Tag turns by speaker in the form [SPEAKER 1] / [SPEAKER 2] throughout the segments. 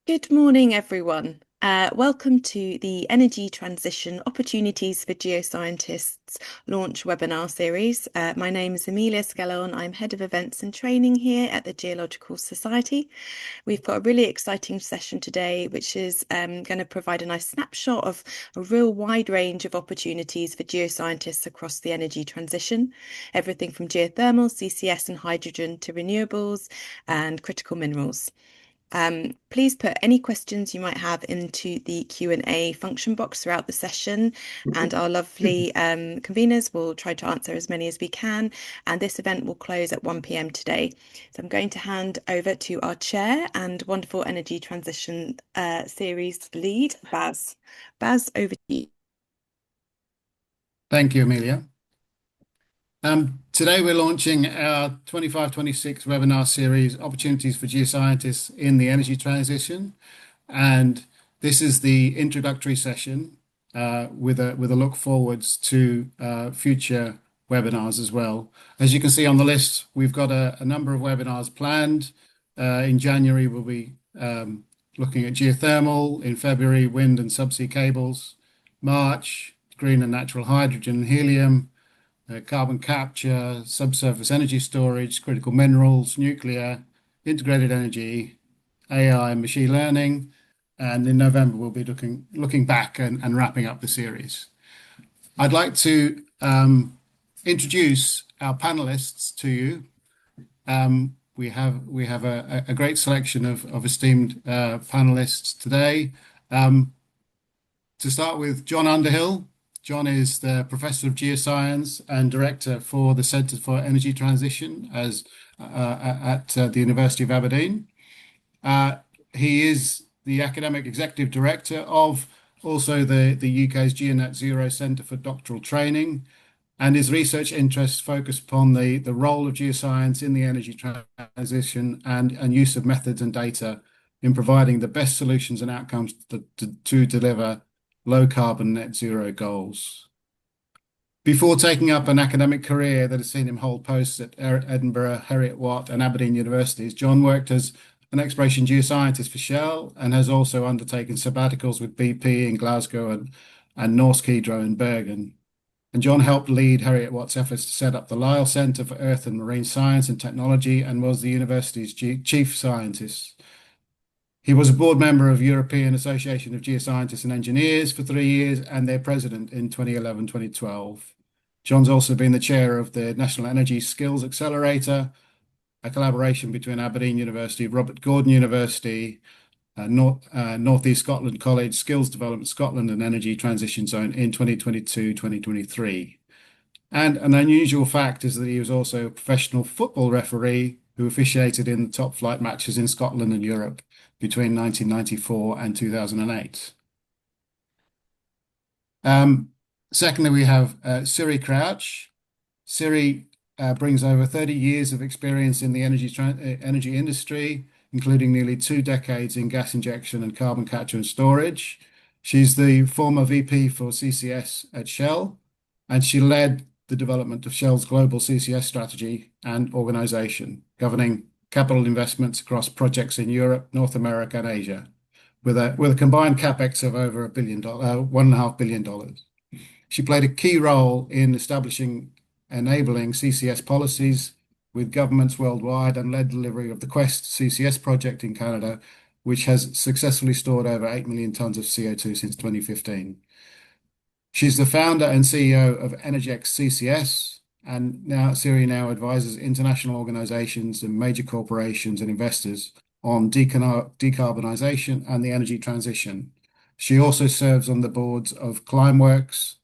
[SPEAKER 1] Good morning, everyone. Welcome to the Energy Transition Opportunities for Geoscientists launch webinar series. My name is Amelia Scallon. I'm Head of Events and Training here at the Geological Society. We've got a really exciting session today, which is going to provide a nice snapshot of a real wide range of opportunities for geoscientists across the energy transition, everything from geothermal, CCS and hydrogen to renewables and critical minerals. Please put any questions you might have into the Q&A function box throughout the session, and our lovely conveners will try to answer as many as we can. And this event will close at 1 p.m. today. So I'm going to hand over to our chair and wonderful energy transition series lead, Baz. Baz, over to you.
[SPEAKER 2] Thank you, Amelia. Today we're launching our 25-26 webinar series, Opportunities for Geoscientists in the Energy Transition. And this is the introductory session with a look forwards to future webinars as well. As you can see on the list, we've got a number of webinars planned. In January, we'll be looking at geothermal. In February, wind and subsea cables. March, green and natural hydrogen and helium. Carbon capture, subsurface energy storage, critical minerals, nuclear, integrated energy, AI and machine learning. And in November, we'll be looking back and wrapping up the series. I'd like to introduce our panelists to you. We have a great selection of esteemed panelists today. To start with, John Underhill. John is the Professor of Geoscience and Director for the Centre for Energy Transition at the University of Aberdeen. He is the Academic Executive Director of also the UK's GeoNet Zero Centre for Doctoral Training, and his research interests focus upon the role of geoscience in the energy transition and use of methods and data in providing the best solutions and outcomes to deliver low carbon net zero goals. Before taking up an academic career that has seen him hold posts at Edinburgh, Heriot-Watt and Aberdeen universities, John worked as an exploration geoscientist for Shell and has also undertaken sabbaticals with BP in Glasgow and Norsk Hydro in Bergen. And John helped lead Harriet Watt's efforts to set up the Lyell Center for Earth and Marine Science and Technology and was the university's chief scientist. He was a board member of European Association of Geoscientists and Engineers for 3 years and their president in 2011-2012. John's also been the chair of the National Energy Skills Accelerator, a collaboration between Aberdeen University, Robert Gordon University, Northeast Scotland College, Skills Development Scotland, and Energy Transition Zone in 2022-2023. And an unusual fact is that he was also a professional football referee who officiated in the top flight matches in Scotland and Europe between 1994 and 2008. Um, Secondly, we have Siri Crouch. Siri brings over 30 years of experience in the energy industry, including nearly 2 decades in gas injection and carbon capture and storage. She's the former VP for CCS at Shell, and she led the development of Shell's global CCS strategy and organization, governing capital investments across projects in Europe, North America, and Asia, with a combined capex of over $1.5 billion. She played a key role in enabling CCS policies with governments worldwide and led delivery of the Quest CCS project in Canada, which has successfully stored over 8 million tons of CO2 since 2015. She's the founder and CEO of Energex CCS, and Siri now advises international organizations and major corporations and investors on decarbonization and the energy transition. She also serves on the boards of Climeworks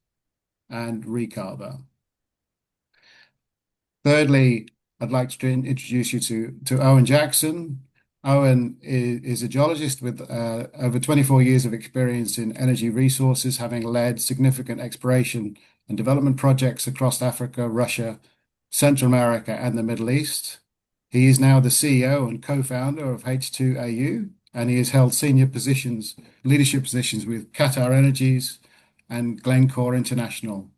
[SPEAKER 2] and Recarver. Thirdly, I'd like to introduce you to Owen Jackson. Owen is a geologist with over 24 years of experience in energy resources, having led significant exploration and development projects across Africa, Russia, Central America, and the Middle East. He is now the CEO and co-founder of H2AU, and he has held leadership positions with Qatar Energies and Glencore International.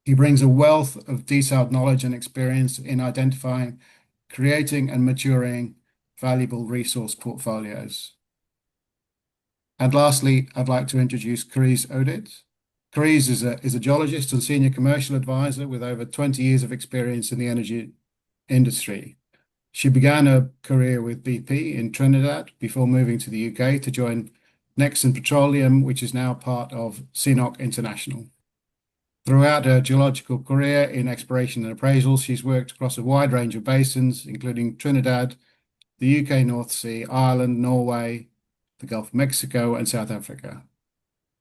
[SPEAKER 2] He brings a wealth of detailed knowledge and experience in identifying, creating, and maturing valuable resource portfolios. And lastly, I'd like to introduce Carice Odit. Carice is a geologist and senior commercial advisor with over 20 years of experience in the energy industry. She began her career with BP in Trinidad before moving to the UK to join Nexen Petroleum, which is now part of CNOOC International. Throughout her geological career in exploration and appraisal, she's worked across a wide range of basins, including Trinidad, the UK North Sea, Ireland, Norway, the Gulf of Mexico, and South Africa.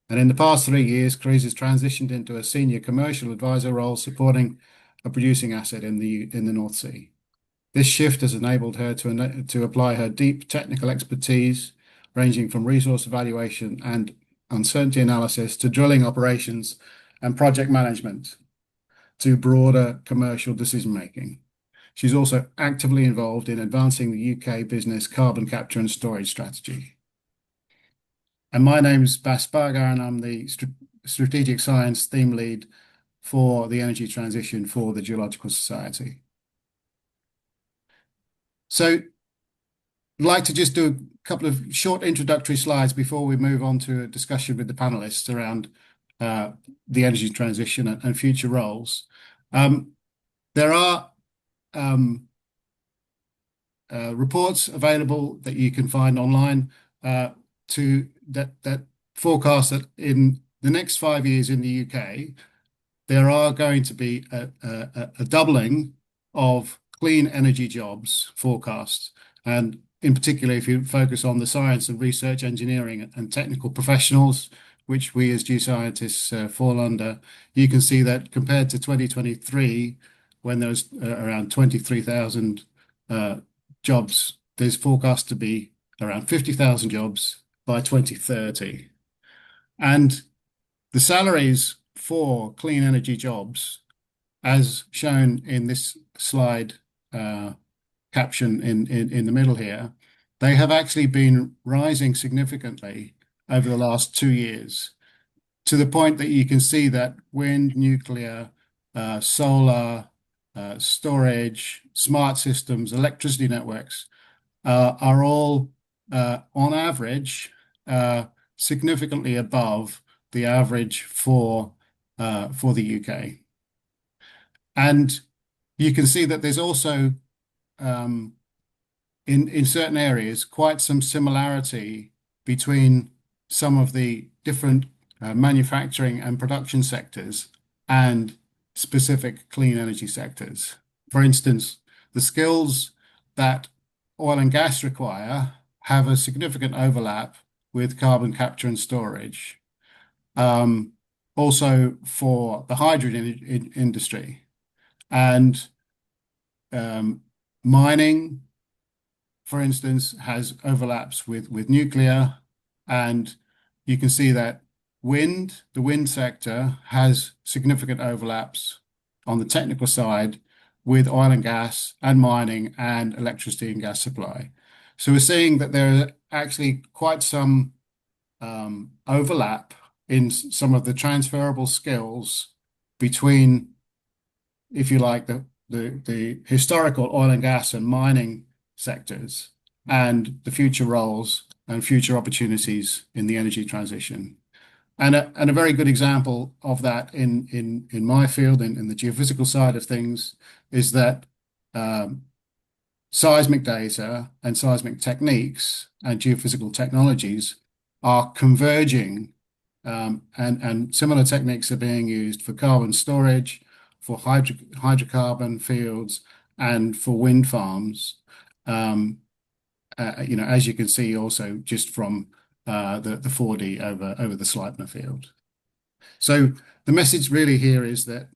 [SPEAKER 2] And in the past 3 years, Carice has transitioned into a senior commercial advisor role supporting a producing asset in the North Sea. This shift has enabled her to apply her deep technical expertise, ranging from resource evaluation and uncertainty analysis to drilling operations and project management to broader commercial decision-making. She's also actively involved in advancing the UK business carbon capture and storage strategy. And my name's Bas Bargar, and I'm the Strategic Science Theme Lead for the Energy Transition for the Geological Society. So I'd like to just do a couple of short introductory slides before we move on to a discussion with the panelists around the energy transition and future roles. There are reports available that you can find online that forecast that in the next 5 years in the UK, there are going to be a doubling of clean energy jobs forecast. And in particular, if you focus on the science and research, engineering and technical professionals, which we as geoscientists fall under, you can see that compared to 2023, when there was around 23,000 jobs, there's forecast to be around 50,000 jobs by 2030. And the salaries for clean energy jobs, as shown in this slide caption in the middle here, they have actually been rising significantly over the last 2 years, to the point that you can see that wind, nuclear, solar, storage, smart systems, electricity networks are all, on average, significantly above the average for for the UK. And you can see that there's also um, in certain areas quite some similarity between some of the different manufacturing and production sectors and specific clean energy sectors. For instance, the skills that oil and gas require have a significant overlap with carbon capture and storage. Um, Also for the hydrogen industry and um, mining, for instance, has overlaps with nuclear, and you can see that the wind sector has significant overlaps on the technical side with oil and gas and mining and electricity and gas supply. So we're seeing that there are actually quite some overlap in some of the transferable skills between, if you like, the historical oil and gas and mining sectors and the future roles and future opportunities in the energy transition. And a very good example of that in my field, in the geophysical side of things, is that um, seismic data and seismic techniques and geophysical technologies are converging, and similar techniques are being used for carbon storage, for hydrocarbon fields, and for wind farms. Um, as you can see also just from the 4D over the Sleipner field. So the message really here is that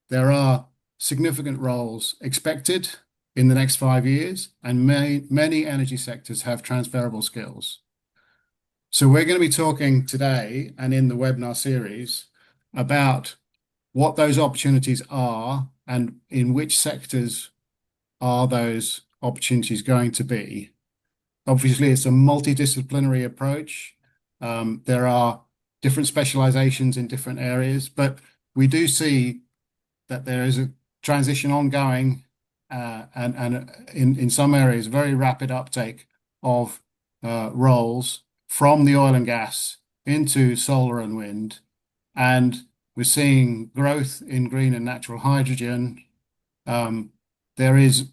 [SPEAKER 2] there are significant roles expected in the next 5 years, and many energy sectors have transferable skills. So we're going to be talking today and in the webinar series about what those opportunities are and in which sectors are those opportunities going to be. Obviously, it's a multidisciplinary approach. There are different specializations in different areas, but we do see that there is a transition ongoing, and in some areas, very rapid uptake of roles from the oil and gas into solar and wind. And we're seeing growth in green and natural hydrogen. There is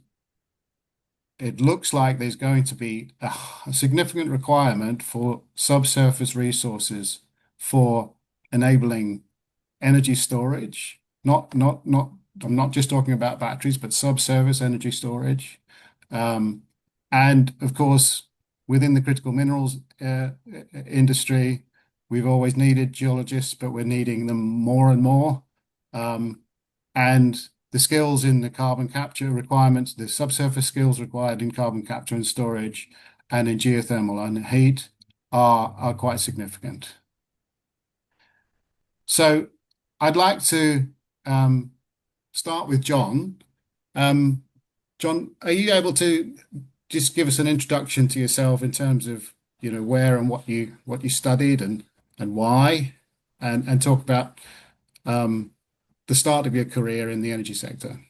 [SPEAKER 2] It looks like there's going to be a significant requirement for subsurface resources for enabling energy storage. I'm not just talking about batteries, but subsurface energy storage. Um, and of course, within the critical minerals industry, we've always needed geologists, but we're needing them more and more. And the skills in the carbon capture requirements, the subsurface skills required in carbon capture and storage and in geothermal and heat are quite significant. So I'd like to start with John. John, are you able to just give us an introduction to yourself in terms of, where and what you studied and why, and talk about the start of your career in the energy sector?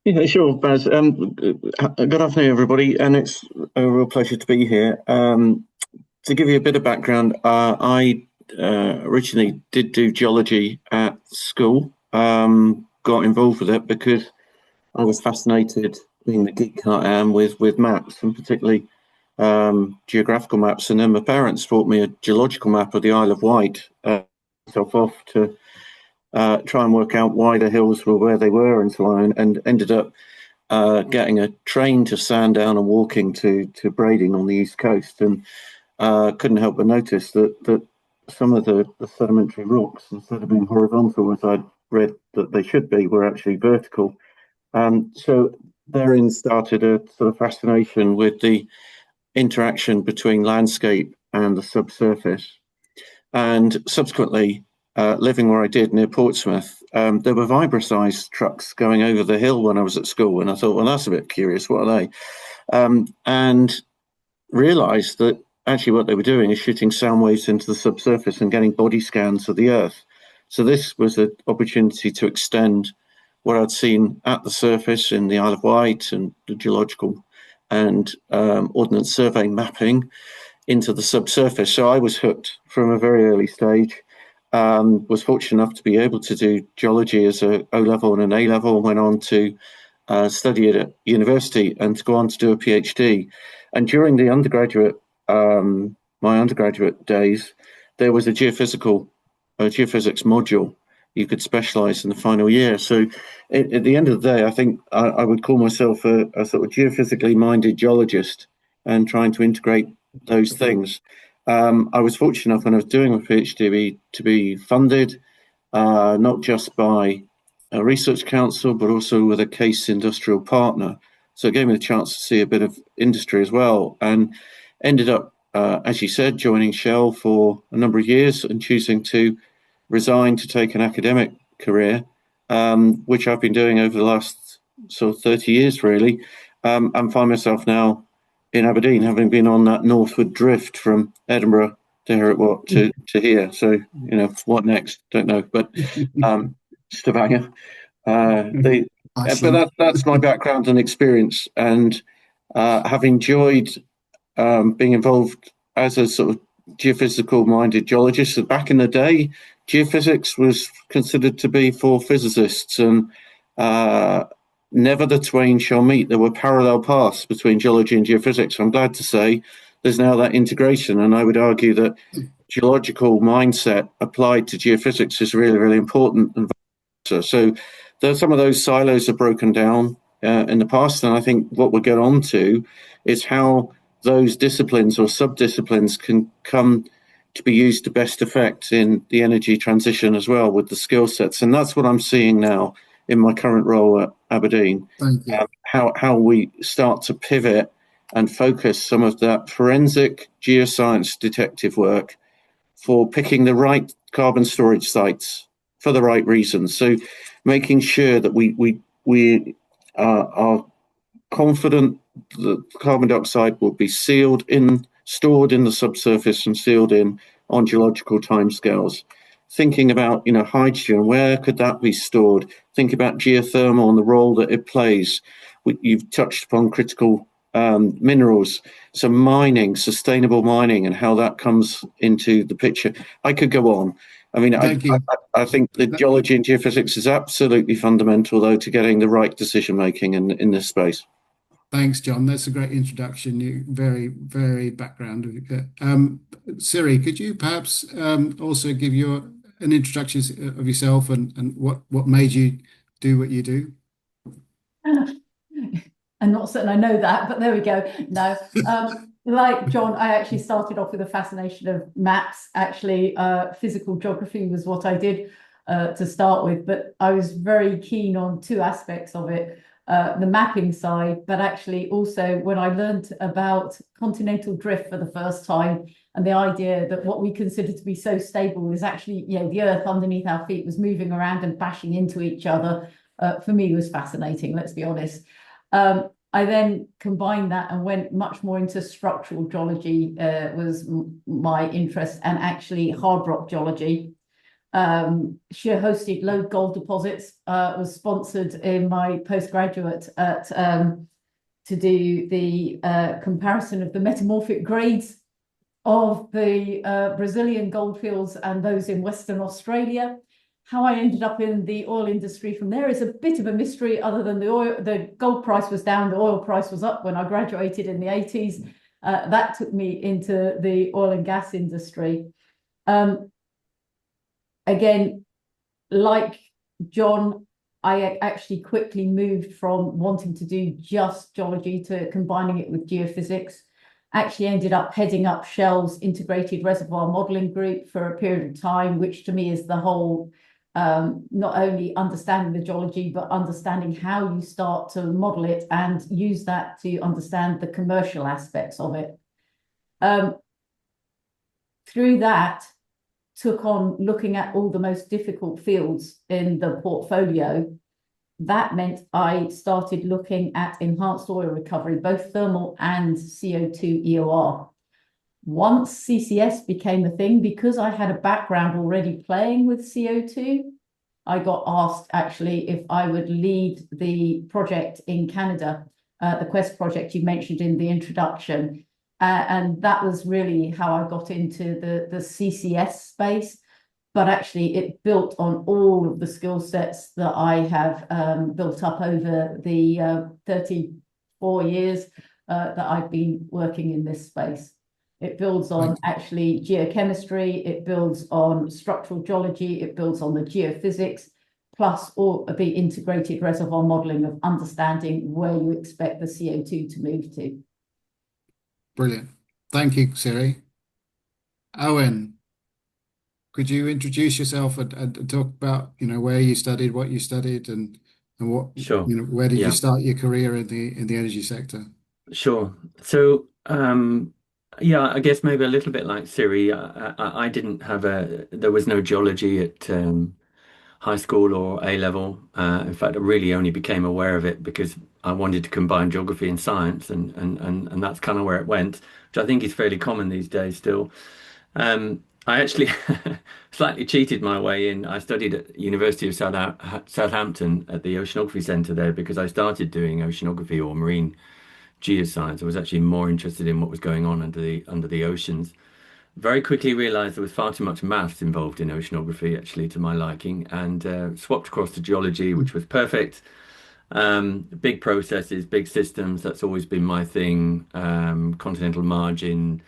[SPEAKER 3] Yeah, sure, Baz. Good afternoon, everybody, and it's a real pleasure to be here. To give you a bit of background, I originally did do geology at school. Got involved with it because I was fascinated, being the geek I am, with maps, and particularly geographical maps. And then my parents brought me a geological map of the Isle of Wight, myself off to try and work out why the hills were where they were and so on, and ended up getting a train to Sandown and walking to Brading on the east coast, and couldn't help but notice that some of the sedimentary rocks, instead of being horizontal as I'd read that they should be, were actually vertical. So therein started a sort of fascination with the interaction between landscape and the subsurface. And subsequently, living where I did near Portsmouth, there were vibra-sized trucks going over the hill when I was at school. And I thought, well, that's a bit curious. What are they? And realized that actually what they were doing is shooting sound waves into the subsurface and getting body scans of the Earth. So this was an opportunity to extend what I'd seen at the surface in the Isle of Wight and the geological and ordnance survey mapping into the subsurface. So I was hooked from a very early stage. was fortunate enough to be able to do geology as a O-level and an A-level, and went on to study it at university and to go on to do a PhD. And during the undergraduate, my undergraduate days, there was a geophysics module. You could specialize in the final year. So at the end of the day, I think I would call myself a sort of geophysically minded geologist and trying to integrate those things. I was fortunate enough when I was doing my PhD to be funded, not just by a research council, but also with a case industrial partner. So it gave me the chance to see a bit of industry as well, and ended up, as you said, joining Shell for a number of years and choosing to resign to take an academic career, which I've been doing over the last sort of 30 years, really, and find myself now in Aberdeen, having been on that northward drift from Edinburgh to here. So, what next? Don't know, but Stavanger. But that's my background and experience, and have enjoyed being involved as a sort of geophysical-minded geologist. So back in the day, geophysics was considered to be for physicists, and never the twain shall meet. There were parallel paths between geology and geophysics. I'm glad to say there's now that integration, and I would argue that geological mindset applied to geophysics is really, really important. And so some of those silos are broken down in the past, and I think what we'll get on to is how those disciplines or sub-disciplines can come to be used to best effect in the energy transition as well, with the skill sets. And that's what I'm seeing now in my current role at Aberdeen.
[SPEAKER 2] Thank you.
[SPEAKER 3] How we start to pivot and focus some of that forensic geoscience detective work for picking the right carbon storage sites for the right reasons. So making sure that we are confident that carbon dioxide will be stored in the subsurface and sealed in on geological timescales. Thinking about, hydrogen, where could that be stored? Think about geothermal and the role that it plays. You've touched upon critical minerals, so mining, sustainable mining, and how that comes into the picture. I could go on. I mean, I think the geology and geophysics is absolutely fundamental, though, to getting the right decision making in this space.
[SPEAKER 2] Thanks, John. That's a great introduction. Very, very background. Siri, could you perhaps also give an introduction of yourself and what made you do what you do?
[SPEAKER 4] I'm not certain I know that, but there we go. No, like John, I actually started off with a fascination of maps. Actually, physical geography was what I did to start with, but I was very keen on two aspects of it. The mapping side, but actually also when I learned about continental drift for the first time, and the idea that what we consider to be so stable is actually, the earth underneath our feet was moving around and bashing into each other, for me was fascinating, let's be honest. I then combined that and went much more into structural geology, was my interest, and actually hard rock geology. Shear hosted low gold deposits, was sponsored in my postgraduate at to do the comparison of the metamorphic grades of the Brazilian goldfields and those in Western Australia. How I ended up in the oil industry from there is a bit of a mystery, other than the gold price was down, the oil price was up when I graduated in the 80s. That took me into the oil and gas industry. Again, like John, I actually quickly moved from wanting to do just geology to combining it with geophysics. Actually ended up heading up Shell's integrated reservoir modeling group for a period of time, which to me is the whole, not only understanding the geology, but understanding how you start to model it and use that to understand the commercial aspects of it. Through that, took on looking at all the most difficult fields in the portfolio. That meant I started looking at enhanced oil recovery, both thermal and CO2 EOR. Once CCS became a thing, because I had a background already playing with CO2, I got asked actually if I would lead the project in Canada, the Quest project you mentioned in the introduction. And that was really how I got into the CCS space. but actually it built on all of the skill sets that I have built up over the 34 years that I've been working in this space. It builds on actually geochemistry, it builds on structural geology, it builds on the geophysics, plus all the integrated reservoir modeling of understanding where you expect the CO2 to move to.
[SPEAKER 2] Brilliant. Thank you, Siri. Owen, could you introduce yourself and talk about, where you studied, what you studied, and what,
[SPEAKER 5] Sure.
[SPEAKER 2] where did you
[SPEAKER 5] Yeah,
[SPEAKER 2] start your career in the energy sector?
[SPEAKER 5] sure. So, yeah, I guess maybe a little bit like Siri, I didn't have there was no geology at high school or A level. In fact, I really only became aware of it because I wanted to combine geography and science, and that's kind of where it went, which I think is fairly common these days still. I actually slightly cheated my way in. I studied at University of Southampton at the Oceanography Centre there because I started doing oceanography or marine geoscience. I was actually more interested in what was going on under the oceans. Very quickly realized there was far too much maths involved in oceanography, actually, to my liking, and swapped across to geology, which was perfect. Big processes, big systems, that's always been my thing. Continental margin,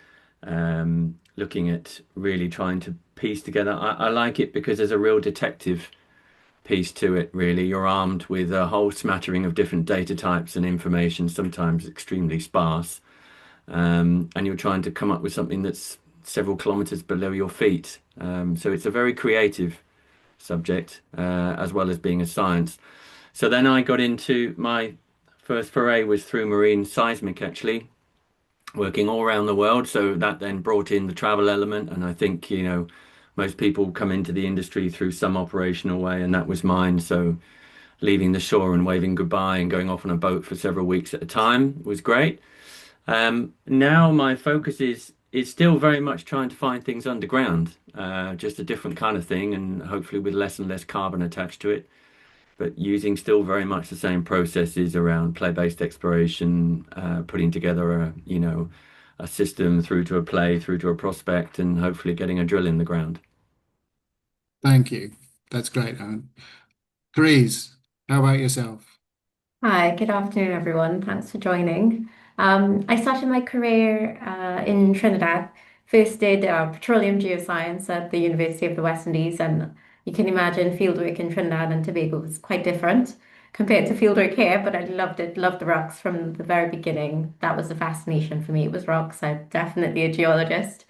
[SPEAKER 5] looking at really trying to piece together. I like it because there's a real detective piece to it, really. You're armed with a whole smattering of different data types and information, sometimes extremely sparse. And you're trying to come up with something that's several kilometers below your feet. So it's a very creative subject, as well as being a science. So then I got into my first foray was through marine seismic, actually, working all around the world. So that then brought in the travel element. And I think, most people come into the industry through some operational way, and that was mine. So leaving the shore and waving goodbye and going off on a boat for several weeks at a time was great. Now my focus is still very much trying to find things underground, just a different kind of thing, and hopefully with less and less carbon attached to it, but using still very much the same processes around play-based exploration, putting together a system through to a play, through to a prospect, and hopefully getting a drill in the ground.
[SPEAKER 2] Thank you. That's great, Owen. Grease, how about yourself?
[SPEAKER 6] Hi, good afternoon, everyone. Thanks for joining. I started my career in Trinidad. First did petroleum geoscience at the University of the West Indies, and you can imagine fieldwork in Trinidad and Tobago was quite different compared to fieldwork here, but I loved it, loved the rocks from the very beginning. That was the fascination for me. It was rocks. I'm definitely a geologist.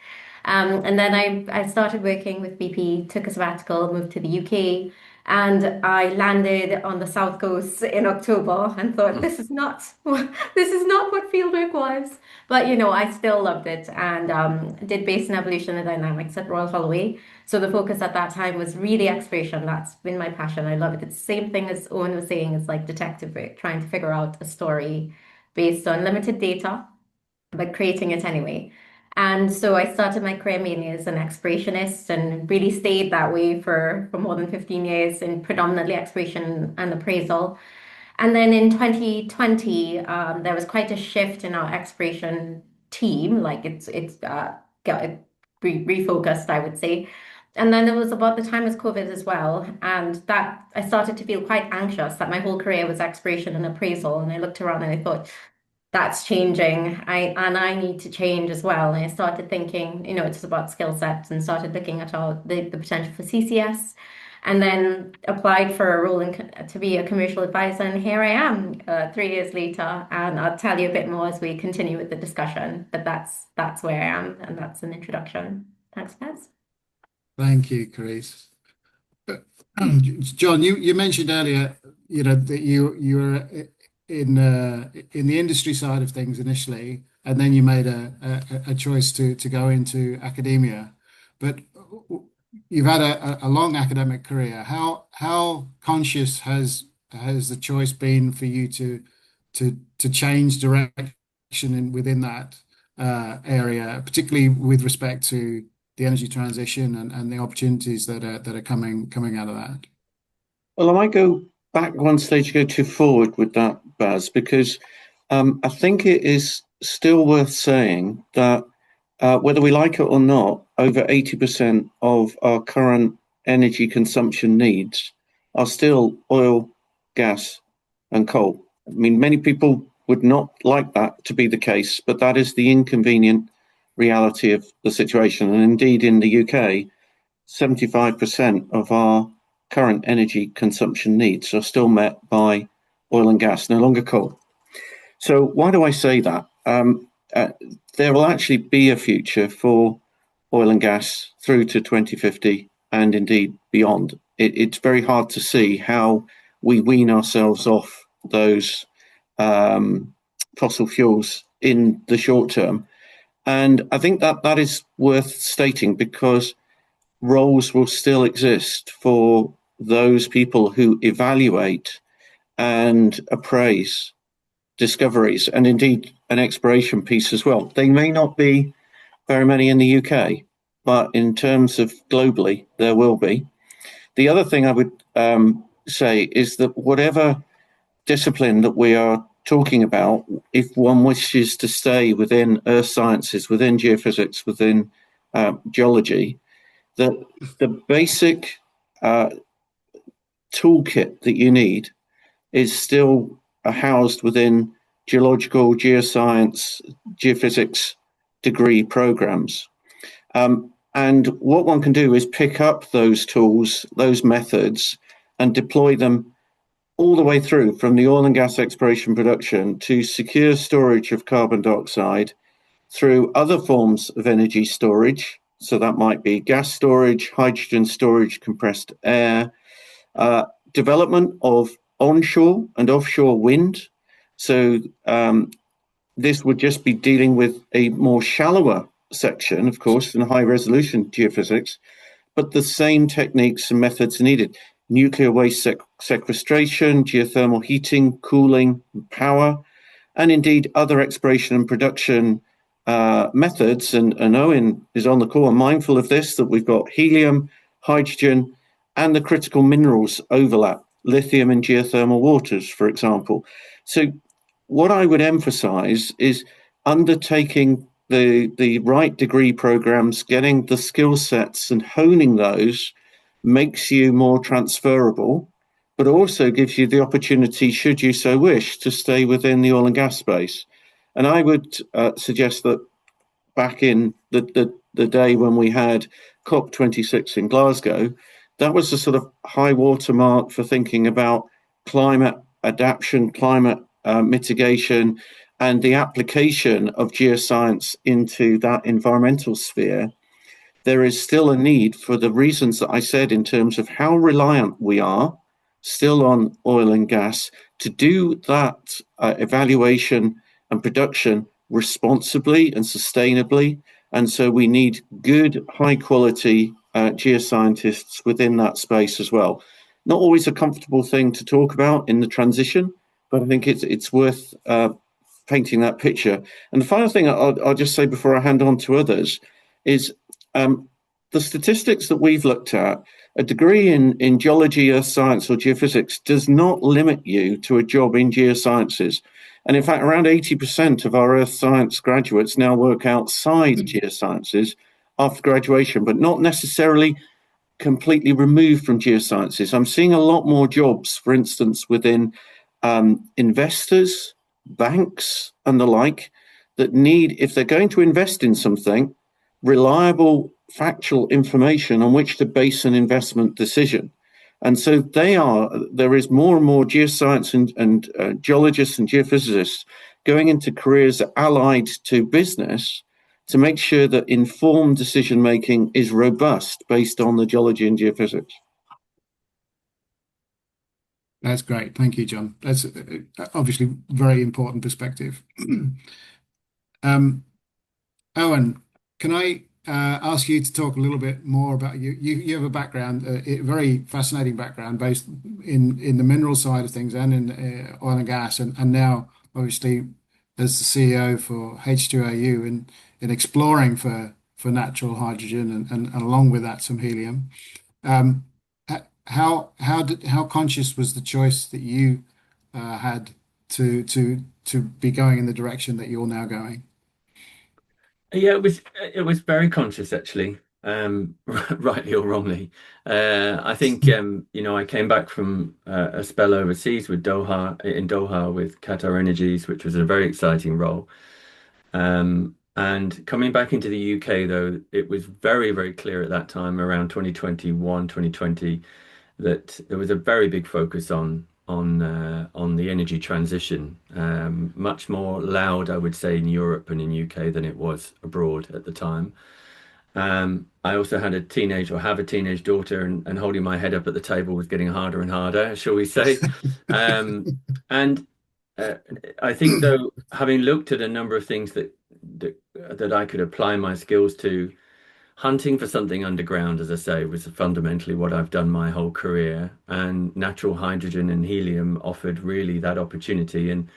[SPEAKER 6] And then I started working with BP, took a sabbatical, moved to the UK, and I landed on the south coast in October and thought, this is not this is not what fieldwork was. But I still loved it and did basin evolution and dynamics at Royal Holloway. So the focus at that time was really exploration. That's been my passion. I love it. It's the same thing as Owen was saying. It's like detective work, trying to figure out a story based on limited data but creating it anyway. And so I started my career mainly as an explorationist and really stayed that way for more than 15 years in predominantly exploration and appraisal. And then in 2020, there was quite a shift in our exploration team. Like it's got refocused, I would say. And then there was about the time was COVID as well, and that I started to feel quite anxious that my whole career was exploration and appraisal. And I looked around and I thought, that's changing. I need to change as well. And I started thinking, it's about skill sets and started looking at all the potential for CCS and then applied for a role to be a commercial advisor. And here I am 3 years later. And I'll tell you a bit more as we continue with the discussion. But that's where I am. And that's an introduction. Thanks, guys.
[SPEAKER 2] Thank you, Grease. John, you mentioned earlier, that you were in the industry side of things initially, and then you made a choice to go into academia. But you've had a long academic career. How conscious has the choice been for you to change direction within that area, particularly with respect to the energy transition and the opportunities that are coming out of that?
[SPEAKER 3] Well, I might go back one stage, go too forward with that, Baz, because I think it is still worth saying that whether we like it or not, over 80% of our current energy consumption needs are still oil, gas, and coal. I mean, many people would not like that to be the case, but that is the inconvenient reality of the situation. And indeed, in the UK, 75% of our current energy consumption needs are still met by oil and gas, no longer coal. So, why do I say that? There will actually be a future for oil and gas through to 2050 and indeed beyond. It's very hard to see how we wean ourselves off those fossil fuels in the short term. And I think that that is worth stating because roles will still exist for those people who evaluate and appraise discoveries and indeed an exploration piece as well. They may not be very many in the UK, but in terms of globally, there will be. The other thing I would say is that whatever discipline that we are talking about, if one wishes to stay within earth sciences, within geophysics, within geology, that the basic toolkit that you need is still housed within geological, geoscience, geophysics degree programs. And what one can do is pick up those tools, those methods, and deploy them all the way through from the oil and gas exploration production to secure storage of carbon dioxide through other forms of energy storage. So that might be gas storage, hydrogen storage, compressed air, development of onshore and offshore wind. So this would just be dealing with a more shallower section, of course, than high resolution geophysics, but the same techniques and methods are needed. Nuclear waste sequestration, geothermal heating, cooling, power, and indeed other exploration and production methods. And Owen is on the call and mindful of this, that we've got helium, hydrogen, and the critical minerals overlap, lithium and geothermal waters, for example. So what I would emphasize is undertaking the right degree programs, getting the skill sets and honing those makes you more transferable, but also gives you the opportunity, should you so wish, to stay within the oil and gas space. And I would suggest that back in the day when we had COP26 in Glasgow, that was the sort of high watermark for thinking about climate adaptation, climate mitigation, and the application of geoscience into that environmental sphere. There is still a need for the reasons that I said in terms of how reliant we are still on oil and gas to do that evaluation and production responsibly and sustainably. And so we need good, high quality geoscientists within that space as well. Not always a comfortable thing to talk about in the transition, but I think it's worth painting that picture. And the final thing I'll just say before I hand on to others is the statistics that we've looked at, a degree in geology, earth science, or geophysics does not limit you to a job in geosciences. And in fact, around 80% of our earth science graduates now work outside geosciences after graduation, but not necessarily completely removed from geosciences. I'm seeing a lot more jobs, for instance, within investors, banks, and the like, that need, if they're going to invest in something, reliable, factual information on which to base an investment decision. And so there is more and more geoscience and geologists and geophysicists going into careers allied to business to make sure that informed decision making is robust based on the geology and geophysics.
[SPEAKER 2] That's great. Thank you, John. That's obviously very important perspective. Owen, can I ask you to talk a little bit more about you? You have a background, a very fascinating background, based in the mineral side of things and in oil and gas, and now obviously as the CEO for H2AU in exploring for natural hydrogen and along with that some helium. Um, how conscious was the choice that you had to be going in the direction that you're now going?
[SPEAKER 5] Yeah, it was very conscious actually. rightly or wrongly. I think I came back from a spell overseas with Doha with Qatar Energies, which was a very exciting role. And coming back into the UK, though, it was very, very clear at that time, around 2021, 2020, that there was a very big focus on the energy transition, much more loud, I would say, in Europe and in UK than it was abroad at the time. I also had a teenage or have a teenage daughter, and holding my head up at the table was getting harder and harder, shall we say. And uh, I think, though, having looked at a number of things that I could apply my skills to, hunting for something underground, as I say, was fundamentally what I've done my whole career. And natural hydrogen and helium offered really that opportunity. And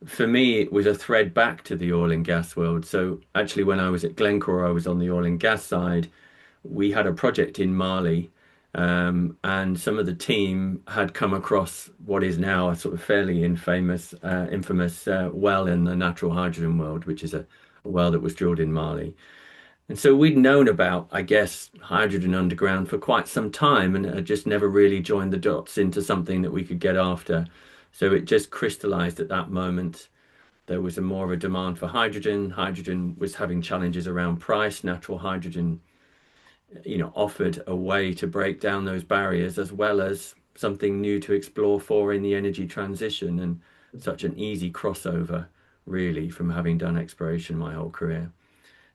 [SPEAKER 5] for me, it was a thread back to the oil and gas world. So actually, when I was at Glencore, I was on the oil and gas side. We had a project in Mali, and some of the team had come across what is now a sort of fairly infamous well in the natural hydrogen world, which is a well that was drilled in Mali. And so we'd known about, I guess, hydrogen underground for quite some time and had just never really joined the dots into something that we could get after. So it just crystallized at that moment. There was a more of a demand for hydrogen. Hydrogen was having challenges around price. Natural hydrogen, offered a way to break down those barriers as well as something new to explore for in the energy transition, and such an easy crossover, really, from having done exploration my whole career.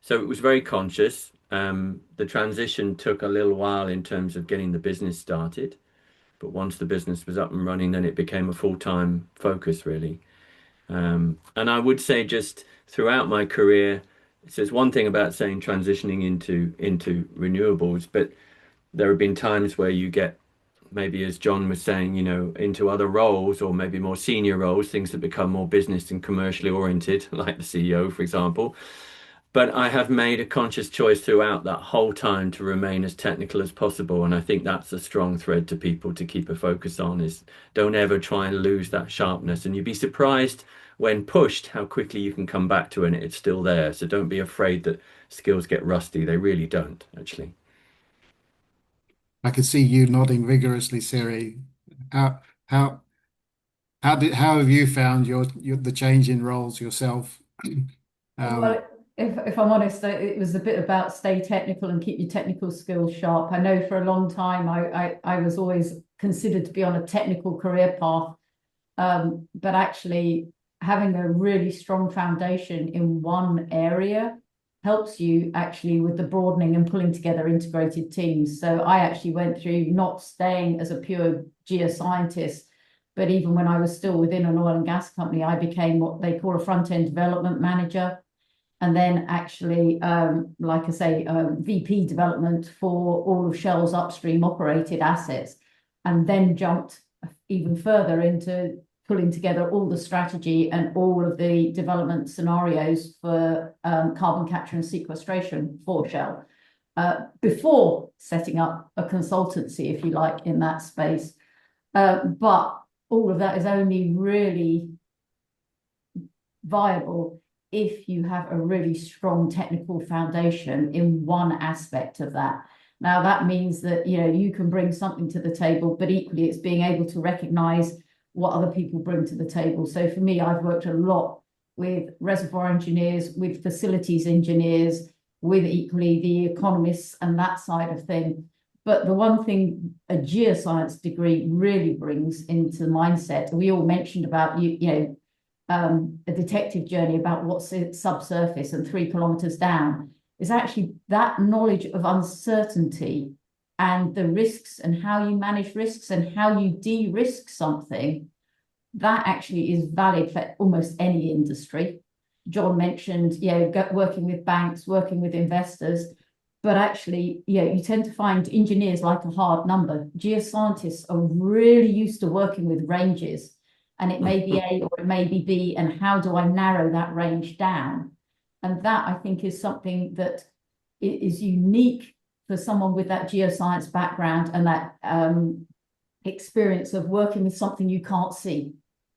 [SPEAKER 5] So it was very conscious. The transition took a little while in terms of getting the business started, but once the business was up and running, then it became a full-time focus, really. And I would say just throughout my career, so it's one thing about saying transitioning into renewables, but there have been times where you get, maybe as John was saying, into other roles or maybe more senior roles, things that become more business and commercially oriented, like the CEO, for example. But I have made a conscious choice throughout that whole time to remain as technical as possible. And I think that's a strong thread to people to keep a focus on, is don't ever try and lose that sharpness. And you'd be surprised when pushed how quickly you can come back to it and it's still there. So don't be afraid that skills get rusty. They really don't, actually.
[SPEAKER 2] I could see you nodding vigorously, Siri. How how how have you found your the change in roles yourself? Um,
[SPEAKER 4] Well, if I'm honest, it was a bit about stay technical and keep your technical skills sharp. I know for a long time I was always considered to be on a technical career path, but actually having a really strong foundation in one area helps you actually with the broadening and pulling together integrated teams. So I actually went through not staying as a pure geoscientist, but even when I was still within an oil and gas company, I became what they call a front-end development manager. And then actually, like I say, VP development for all of Shell's upstream operated assets, and then jumped even further into pulling together all the strategy and all of the development scenarios for carbon capture and sequestration for Shell, before setting up a consultancy, if you like, in that space. But all of that is only really viable if you have a really strong technical foundation in one aspect of that. Now, that means that, you can bring something to the table, but equally it's being able to recognize what other people bring to the table. So for me, I've worked a lot with reservoir engineers, with facilities engineers, with equally the economists and that side of thing. But the one thing a geoscience degree really brings into the mindset, we all mentioned about, a detective journey about what's subsurface and 3 kilometers down, is actually that knowledge of uncertainty and the risks and how you manage risks and how you de-risk something. That actually is valid for almost any industry. John mentioned, working with banks, working with investors, but actually, you tend to find engineers like a hard number. Geoscientists are really used to working with ranges, and it may be A or it may be B, and how do I narrow that range down? And that, I think, is something that is unique for someone with that geoscience background and that experience of working with something you can't see.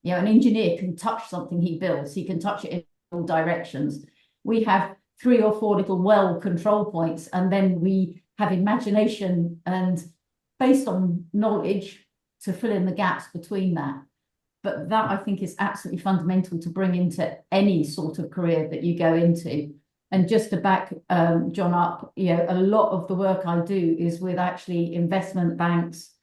[SPEAKER 4] An engineer can touch something he builds, he can touch it in all directions. We have three or four little well control points, and then we have imagination and based on knowledge to fill in the gaps between that. But that I think is absolutely fundamental to bring into any sort of career that you go into. And just to back John up, a lot of the work I do is with actually investment banks,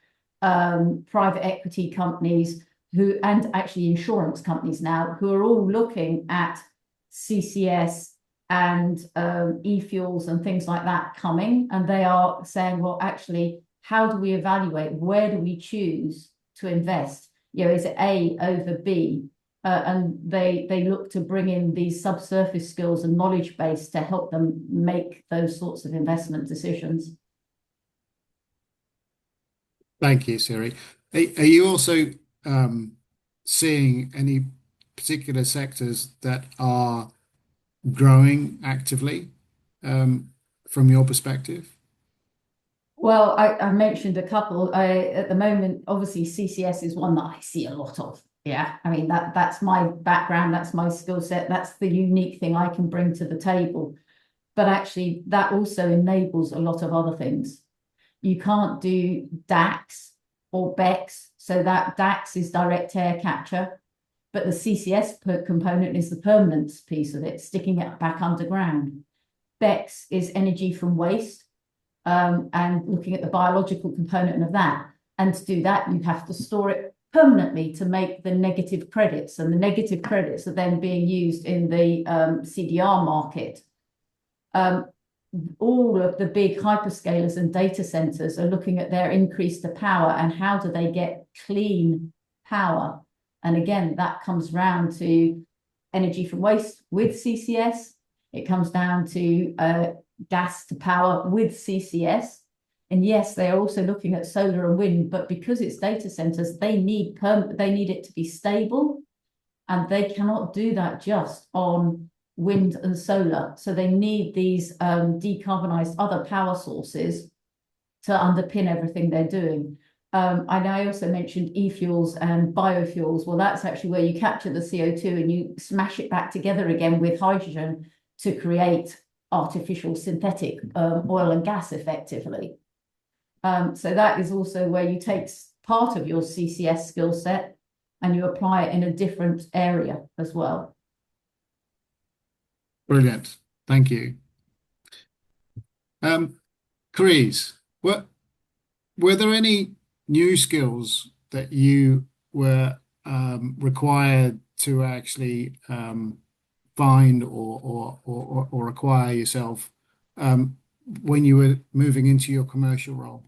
[SPEAKER 4] private equity companies and actually insurance companies now, who are all looking at CCS and e-fuels and things like that coming. And they are saying, well, actually, how do we evaluate? Where do we choose to invest? Is it A over B? And they look to bring in these subsurface skills and knowledge base to help them make those sorts of investment decisions.
[SPEAKER 2] Thank you, Siri. Are you also seeing any particular sectors that are growing actively from your perspective?
[SPEAKER 4] Well, I mentioned a couple. At the moment, obviously, CCS is one that I see a lot of. Yeah, I mean that's my background, that's my skill set, that's the unique thing I can bring to the table. But actually, that also enables a lot of other things. You can't do DAX or BECS, so that DAX is direct air capture, but the CCS component is the permanence piece of it, sticking it back underground. BECS is energy from waste. And looking at the biological component of that. And to do that, you have to store it permanently to make the negative credits. And the negative credits are then being used in the CDR market. All of the big hyperscalers and data centers are looking at their increase to power and how do they get clean power. And again, that comes round to energy from waste with CCS. It comes down to gas to power with CCS. And yes, they are also looking at solar and wind, but because it's data centers, they need it to be stable, and they cannot do that just on wind and solar. So they need these decarbonized other power sources to underpin everything they're doing. And I also mentioned e-fuels and biofuels. Well, that's actually where you capture the CO2 and you smash it back together again with hydrogen to create artificial synthetic oil and gas effectively. So that is also where you take part of your CCS skill set and you apply it in a different area as well.
[SPEAKER 2] Brilliant. Thank you. Chris, were there any new skills that you were required to actually find or acquire yourself when you were moving into your commercial role?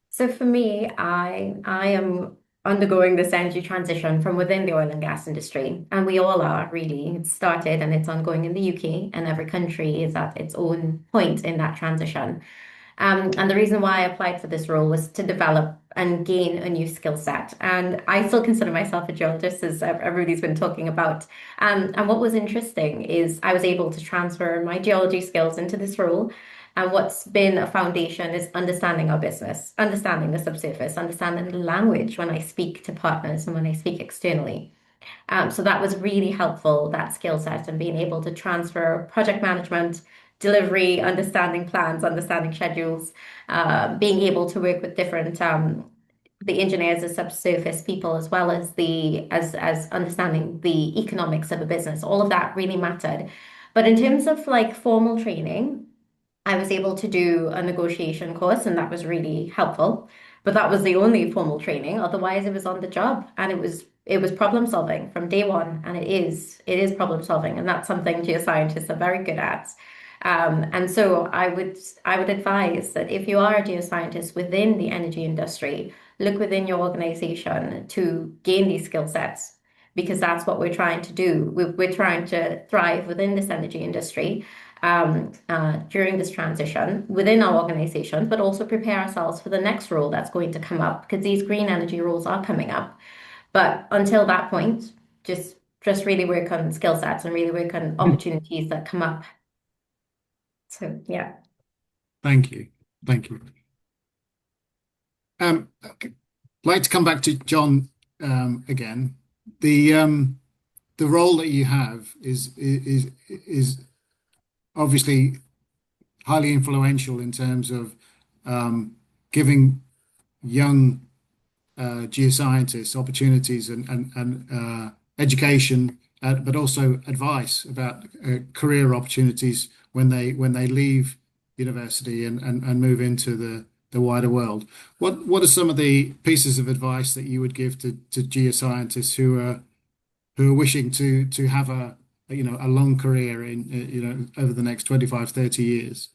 [SPEAKER 6] So for me, I am undergoing this energy transition from within the oil and gas industry, and we all are really. It started and it's ongoing in the UK, and every country is at its own point in that transition. And the reason why I applied for this role was to develop and gain a new skill set. And I still consider myself a geologist, as everybody's been talking about. And what was interesting is I was able to transfer my geology skills into this role. And what's been a foundation is understanding our business, understanding the subsurface, understanding the language when I speak to partners and when I speak externally. So that was really helpful, that skill set, and being able to transfer project management, delivery, understanding plans, understanding schedules, being able to work with different the engineers, the subsurface people, as well as as understanding the economics of a business. All of that really mattered. But in terms of like formal training, I was able to do a negotiation course, and that was really helpful. But that was the only formal training. Otherwise, it was on the job, and it was problem solving from day one, and it is problem solving, and that's something geoscientists are very good at. And so I would advise that if you are a geoscientist within the energy industry, look within your organization to gain these skill sets, because that's what we're trying to do. We're trying to thrive within this energy industry during this transition within our organization, but also prepare ourselves for the next role that's going to come up, because these green energy roles are coming up. But until that point, just really work on skill sets and really work on opportunities that come up. So yeah.
[SPEAKER 2] Thank you. Thank you. I'd like to come back to John again. The role that you have is obviously highly influential in terms of giving young geoscientists opportunities and education, but also advice about career opportunities when they leave university and move into the wider world. What are some of the pieces of advice that you would give to geoscientists who are wishing to have a long career in over the next 25, 30 years?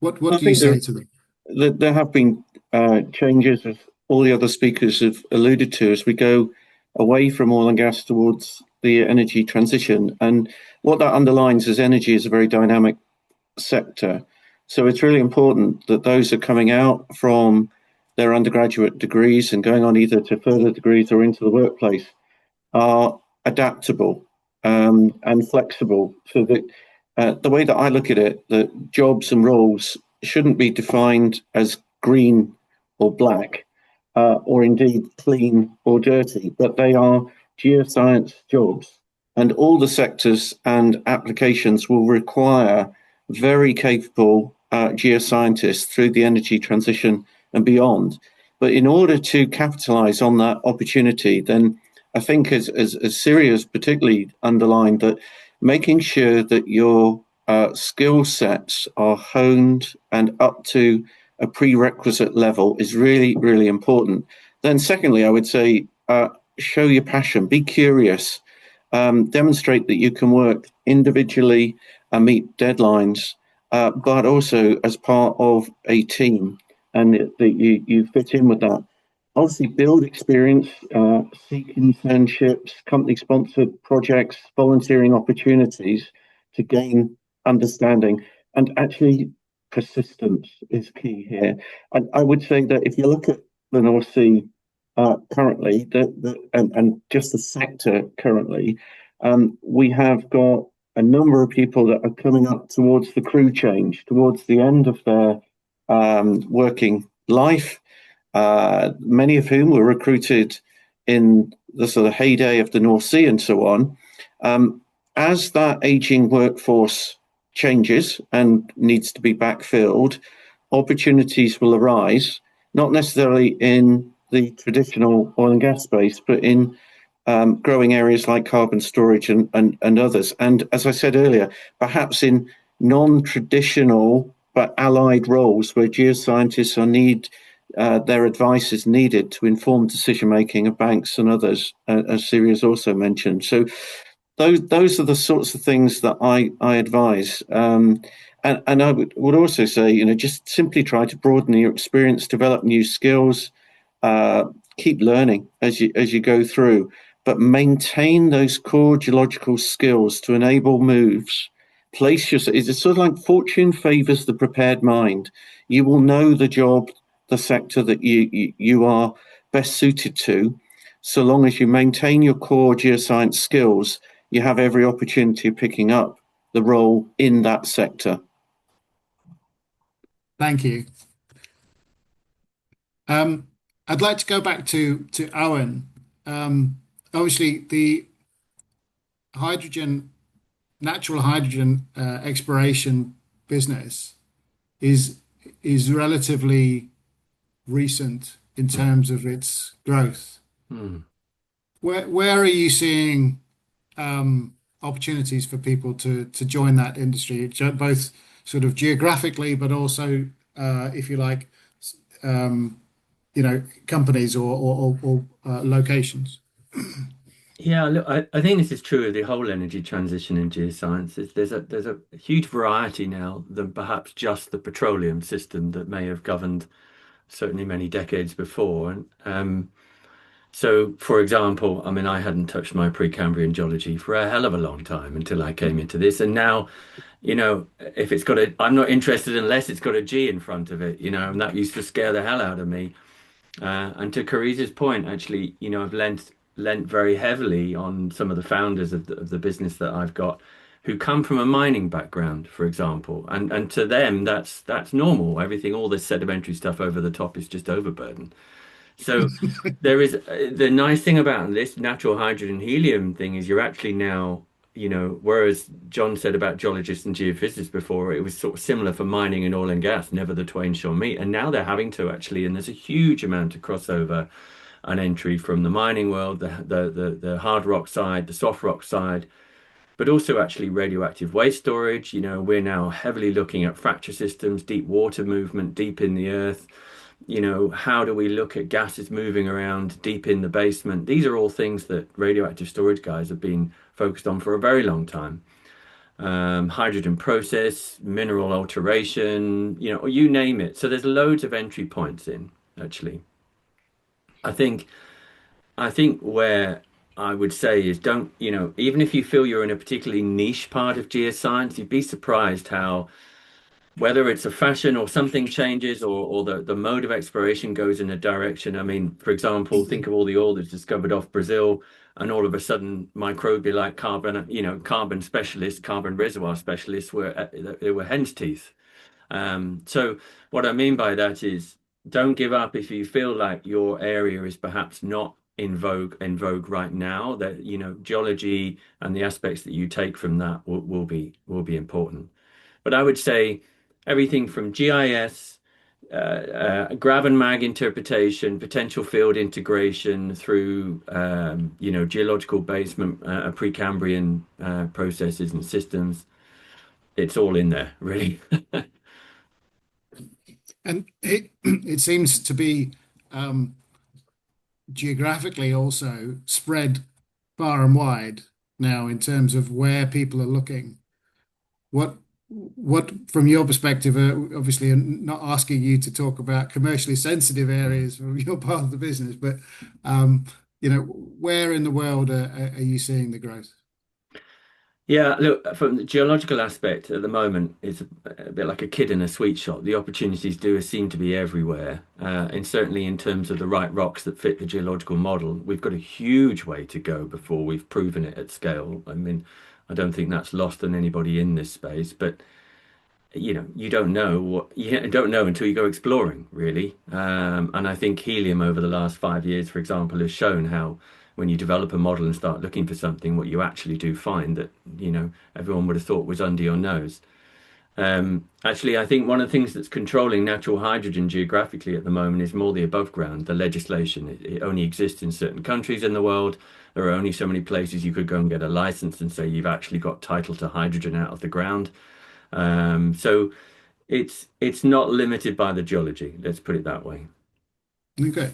[SPEAKER 2] What
[SPEAKER 3] I
[SPEAKER 2] do you
[SPEAKER 3] think
[SPEAKER 2] say to them?
[SPEAKER 3] there have been changes, as all the other speakers have alluded to, as we go away from oil and gas towards the energy transition. And what that underlines is energy is a very dynamic sector. So it's really important that those are coming out from their undergraduate degrees and going on either to further degrees or into the workplace are adaptable and flexible. So that the way that I look at it, that jobs and roles shouldn't be defined as green or black, or indeed clean or dirty, but they are geoscience jobs. And all the sectors and applications will require very capable geoscientists through the energy transition and beyond. But in order to capitalize on that opportunity, then I think, as Siri has particularly underlined, that making sure that your skill sets are honed and up to a prerequisite level is really, really important. Then, secondly, I would say show your passion, be curious, demonstrate that you can work individually and meet deadlines, but also as part of a team and that you fit in with that. Obviously, build experience, seek internships, company sponsored projects, volunteering opportunities to gain understanding. And actually, persistence is key here. And I would say that if you look at the North Sea currently, and just the sector currently, we have got a number of people that are coming up towards the crew change, towards the end of their working life, many of whom were recruited in the sort of heyday of the North Sea and so on. As that aging workforce changes and needs to be backfilled, opportunities will arise, not necessarily in the traditional oil and gas space, but in growing areas like carbon storage and others. And as I said earlier, perhaps in non-traditional but allied roles where geoscientists are their advice is needed to inform decision making of banks and others, as Siri has also mentioned. So those are the sorts of things that I advise. And I would also say, just simply try to broaden your experience, develop new skills, keep learning as you go through, but maintain those core geological skills to enable moves. Place yourself. It's sort of like fortune favors the prepared mind. You will know the job, the sector that you are best suited to, so long as you maintain your core geoscience skills, you have every opportunity of picking up the role in that sector.
[SPEAKER 2] Thank you. I'd like to go back to Owen. Obviously, the hydrogen, natural hydrogen exploration business is relatively recent in terms of its growth. Where are you seeing opportunities for people to join that industry, both sort of geographically, but also, if you like, companies or locations?
[SPEAKER 5] Yeah, look, I think this is true of the whole energy transition in geoscience. There's a huge variety now than perhaps just the petroleum system that may have governed certainly many decades before. And so, for example, I mean, I hadn't touched my Precambrian geology for a hell of a long time until I came into this. And now, if it's got I'm not interested unless it's got a G in front of it, and that used to scare the hell out of me. And to Carice's point, actually, I've lent very heavily on some of the founders of the business that I've got, who come from a mining background, for example, and to them that's normal. Everything, all this sedimentary stuff over the top is just overburden. So there is the nice thing about this natural hydrogen helium thing is you're actually now whereas John said about geologists and geophysicists before, it was sort of similar for mining and oil and gas, never the twain shall meet. And now they're having to actually, and there's a huge amount of crossover and entry from the mining world, the hard rock side, the soft rock side, but also actually radioactive waste storage. We're now heavily looking at fracture systems, deep water movement deep in the earth. How do we look at gases moving around deep in the basement? These are all things that radioactive storage guys have been focused on for a very long time. Hydrogen process, mineral alteration, you name it. So there's loads of entry points in, actually. I think where I would say is don't, even if you feel you're in a particularly niche part of geoscience, you'd be surprised how whether it's a fashion or something changes or the mode of exploration goes in a direction. I mean, for example, think of all the oil that's discovered off Brazil, and all of a sudden microbial like carbon specialists, carbon reservoir specialists they were hen's teeth. So what I mean by that is don't give up if you feel like your area is perhaps not in vogue right now, that geology and the aspects that you take from that will be important. But I would say everything from GIS, grav and mag interpretation, potential field integration through geological basement, Precambrian processes and systems. It's all in there, really.
[SPEAKER 2] And it seems to be geographically also spread far and wide now in terms of where people are looking. What from your perspective, obviously I'm not asking you to talk about commercially sensitive areas from your part of the business, but where in the world are you seeing the growth?
[SPEAKER 5] Yeah, look, from the geological aspect at the moment, it's a bit like a kid in a sweet shop. The opportunities do seem to be everywhere. And certainly in terms of the right rocks that fit the geological model, we've got a huge way to go before we've proven it at scale. I mean, I don't think that's lost on anybody in this space, but you don't know until you go exploring, really. And I think helium over the last 5 years, for example, has shown how when you develop a model and start looking for something, what you actually do find that, everyone would have thought was under your nose. Actually, I think one of the things that's controlling natural hydrogen geographically at the moment is more the above ground, the legislation. It only exists in certain countries in the world. There are only so many places you could go and get a license and say you've actually got title to hydrogen out of the ground. So it's not limited by the geology. Let's put it that way.
[SPEAKER 2] Okay,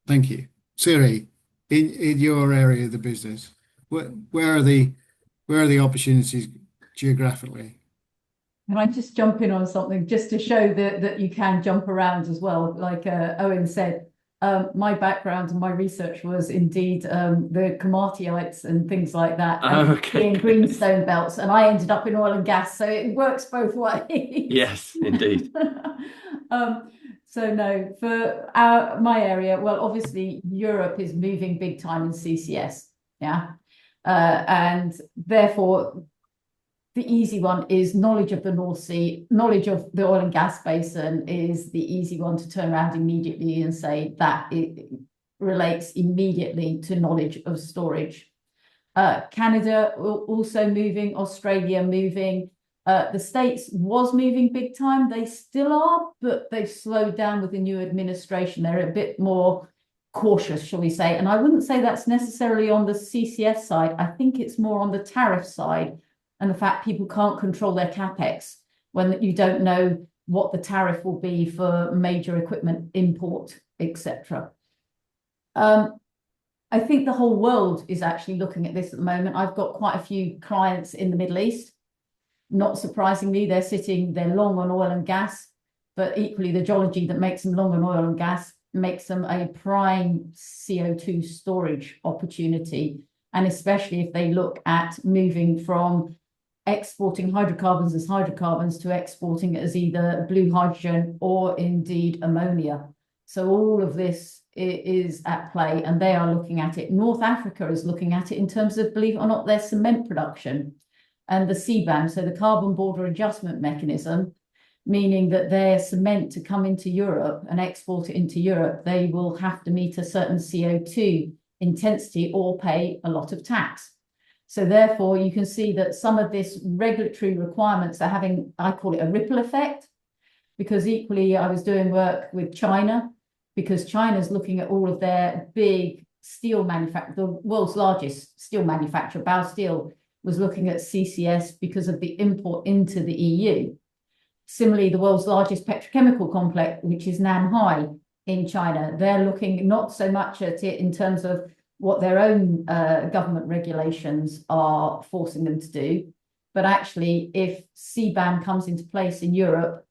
[SPEAKER 2] thank you. Siri, in your area of the business, where are the opportunities geographically?
[SPEAKER 4] Can I just jump in on something just to show that you can jump around as well? Like Owen said, my background and my research was indeed the Komatiites and things like that, and
[SPEAKER 5] Okay.
[SPEAKER 4] in greenstone belts, and I ended up in oil and gas, so it works both ways.
[SPEAKER 5] Yes, indeed.
[SPEAKER 4] So no, for my area, well, obviously Europe is moving big time in CCS, yeah, and therefore the easy one is knowledge of the North Sea, knowledge of the oil and gas basin is the easy one to turn around immediately and say that it relates immediately to knowledge of storage. Canada also moving, Australia moving. The States was moving big time. They still are, but they've slowed down with the new administration. They're a bit more cautious, shall we say. And I wouldn't say that's necessarily on the CCS side. I think it's more on the tariff side and the fact people can't control their capex when you don't know what the tariff will be for major equipment import, etc. I think the whole world is actually looking at this at the moment. I've got quite a few clients in the Middle East. Not surprisingly, they're long on oil and gas, but equally the geology that makes them long on oil and gas makes them a prime CO2 storage opportunity. And especially if they look at moving from exporting hydrocarbons as hydrocarbons to exporting it as either blue hydrogen or indeed ammonia. So all of this is at play, and they are looking at it. North Africa is looking at it in terms of, believe it or not, their cement production and the CBAM, so the carbon border adjustment mechanism, meaning that their cement to come into Europe and export it into Europe, they will have to meet a certain CO2 intensity or pay a lot of tax. So therefore, you can see that some of this regulatory requirements are having, I call it a ripple effect, because equally I was doing work with China, because China's looking at all of their big steel manufacturer, the world's largest steel manufacturer, Bao Steel, was looking at CCS because of the import into the EU. Similarly, the world's largest petrochemical complex, which is Nanhai in China, they're looking not so much at it in terms of what their own government regulations are forcing them to do, but actually if CBAM comes into place in Europe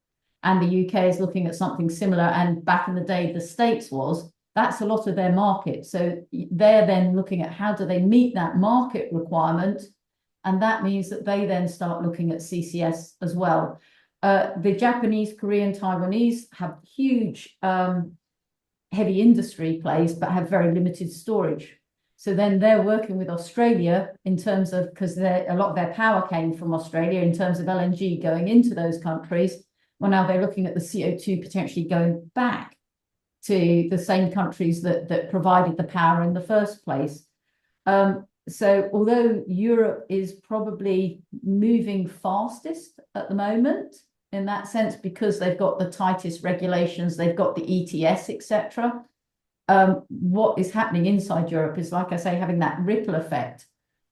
[SPEAKER 4] and the UK is looking at something similar, and back in the day the States was, that's a lot of their market. So they're then looking at how do they meet that market requirement, and that means that they then start looking at CCS as well. The Japanese, Korean, Taiwanese have huge heavy industry plays, but have very limited storage. So then they're working with Australia in terms of, because a lot of their power came from Australia in terms of LNG going into those countries. Well, now they're looking at the CO2 potentially going back to the same countries that provided the power in the first place. So although Europe is probably moving fastest at the moment in that sense, because they've got the tightest regulations, they've got the ETS, etc. What is happening inside Europe is, like I say, having that ripple effect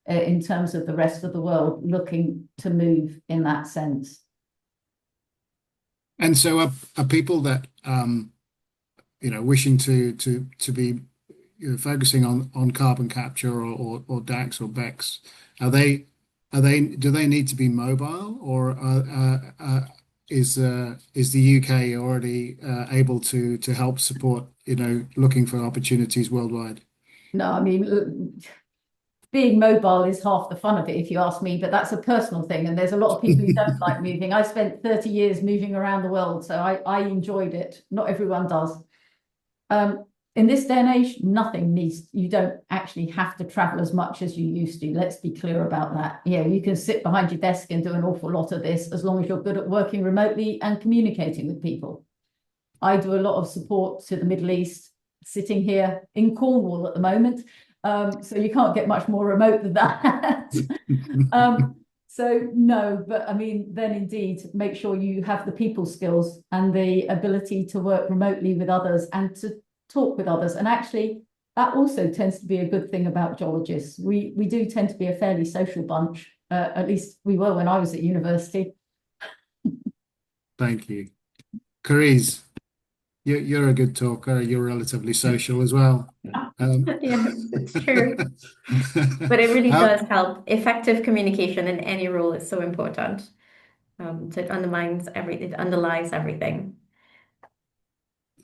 [SPEAKER 4] in terms of the rest of the world looking to move in that sense.
[SPEAKER 2] And so are people that wishing to be focusing on carbon capture or DAX or BECCS, do they need to be mobile, or is the UK already able to help support looking for opportunities worldwide?
[SPEAKER 4] No, I mean, being mobile is half the fun of it, if you ask me, but that's a personal thing. And there's a lot of people who don't like moving. I spent 30 years moving around the world, so I enjoyed it. Not everyone does. In this day and age, you don't actually have to travel as much as you used to. Let's be clear about that. You can sit behind your desk and do an awful lot of this as long as you're good at working remotely and communicating with people. I do a lot of support to the Middle East, sitting here in Cornwall at the moment. So you can't get much more remote than that. So no, but I mean, then indeed, make sure you have the people skills and the ability to work remotely with others and to talk with others. And actually, that also tends to be a good thing about geologists. We do tend to be a fairly social bunch. At least we were when I was at university.
[SPEAKER 2] Thank you. Carice, you're a good talker. You're relatively social as well.
[SPEAKER 6] Yes, it's true. But it really does help. Effective communication in any role is so important. So it underlies everything.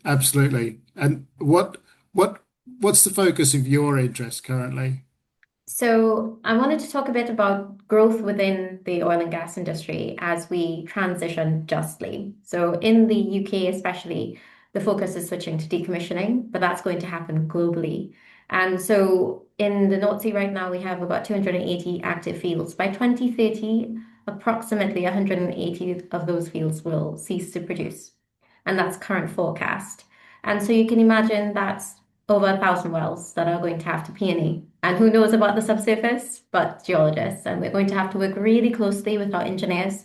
[SPEAKER 2] Absolutely. And what's the focus of your interest currently?
[SPEAKER 6] So I wanted to talk a bit about growth within the oil and gas industry as we transition justly. So in the UK especially, the focus is switching to decommissioning, but that's going to happen globally. And so in the North Sea right now, we have about 280 active fields. By 2030, approximately 180 of those fields will cease to produce. And that's current forecast. And so you can imagine that's over 1,000 wells that are going to have to P&E. And who knows about the subsurface? But geologists. And we're going to have to work really closely with our engineers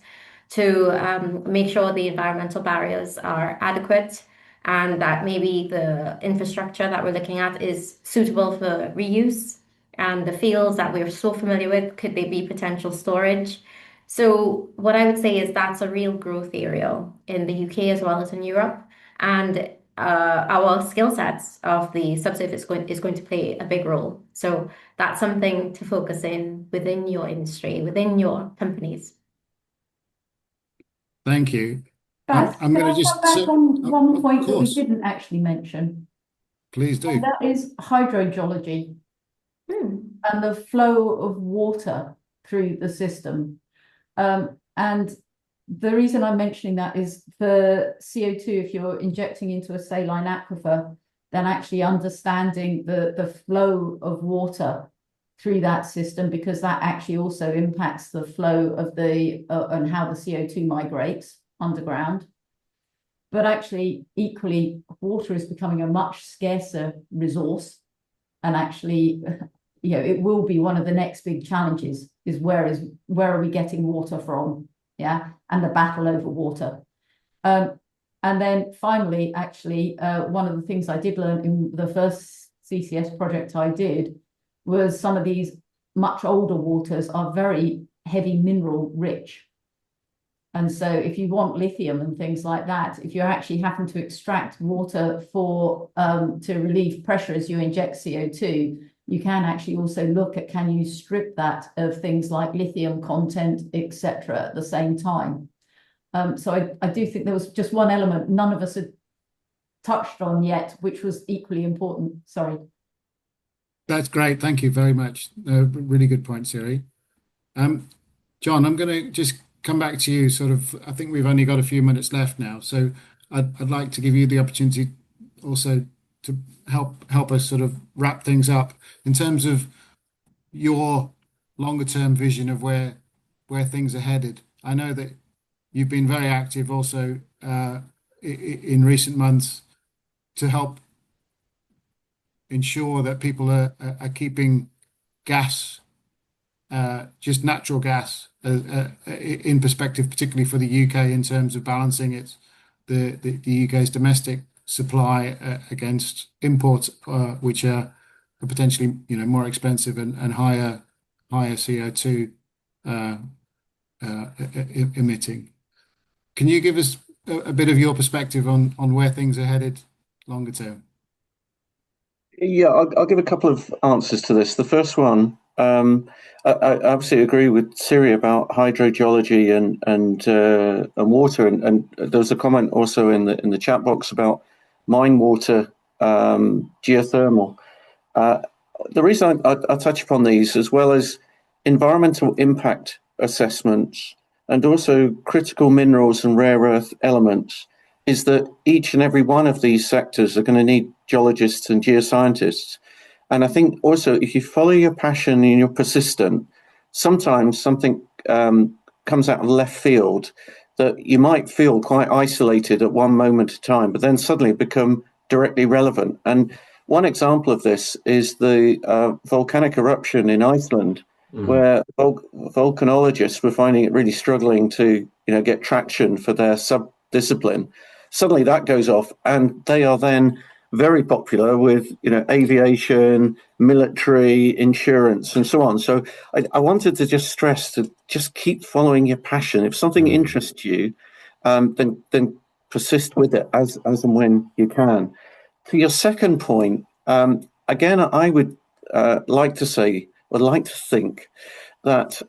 [SPEAKER 6] to make sure the environmental barriers are adequate and that maybe the infrastructure that we're looking at is suitable for reuse. And the fields that we're so familiar with, could they be potential storage? So what I would say is that's a real growth area in the UK as well as in Europe. And our skill sets of the subsurface is going to play a big role. So that's something to focus in within your industry, within your companies.
[SPEAKER 2] Thank you.
[SPEAKER 4] Baz,
[SPEAKER 2] I'm
[SPEAKER 4] can
[SPEAKER 2] going
[SPEAKER 4] I
[SPEAKER 2] to
[SPEAKER 4] come
[SPEAKER 2] just
[SPEAKER 4] back on one
[SPEAKER 2] of
[SPEAKER 4] point that we
[SPEAKER 2] course,
[SPEAKER 4] didn't actually mention?
[SPEAKER 2] please do.
[SPEAKER 4] And that is hydrogeology and the flow of water through the system. And the reason I'm mentioning that is for CO2, if you're injecting into a saline aquifer, then actually understanding the flow of water through that system, because that actually also impacts the flow of and how the CO2 migrates underground. But actually, equally, water is becoming a much scarcer resource. And actually, it will be one of the next big challenges is where are we getting water from? Yeah, and the battle over water. And then finally, actually, one of the things I did learn in the first CCS project I did was some of these much older waters are very heavy mineral rich. And so if you want lithium and things like that, if you're actually having to extract water for to relieve pressure as you inject CO2, you can actually also look at, can you strip that of things like lithium content, etc., at the same time. So I do think there was just one element none of us had touched on yet, which was equally important. Sorry.
[SPEAKER 2] That's great. Thank you very much. Really good point, Siri. John, I'm going to just come back to you. I think we've only got a few minutes left now, so I'd like to give you the opportunity also to help us sort of wrap things up in terms of your longer term vision of where things are headed. I know that you've been very active also in recent months to help ensure that people are keeping gas, just natural gas, in perspective, particularly for the UK in terms of balancing the UK's domestic supply against imports, which are potentially more expensive and higher CO2 emitting. Can you give us a bit of your perspective on where things are headed longer term?
[SPEAKER 3] Yeah, I'll give a couple of answers to this. The first one, I absolutely agree with Siri about hydrogeology and water, and there was a comment also in the chat box about mine water, geothermal. The reason I touch upon these, as well as environmental impact assessments and also critical minerals and rare earth elements, is that each and every one of these sectors are going to need geologists and geoscientists. And I think also, if you follow your passion and you're persistent, sometimes something comes out of left field that you might feel quite isolated at one moment in time, but then suddenly become directly relevant. And one example of this is the volcanic eruption in Iceland, where volcanologists were finding it really struggling to get traction for their sub-discipline. Suddenly that goes off, and they are then very popular with aviation, military, insurance, and so on. So I wanted to just stress to just keep following your passion. If something interests you, then persist with it as and when you can. To your second point, again, I would like to think that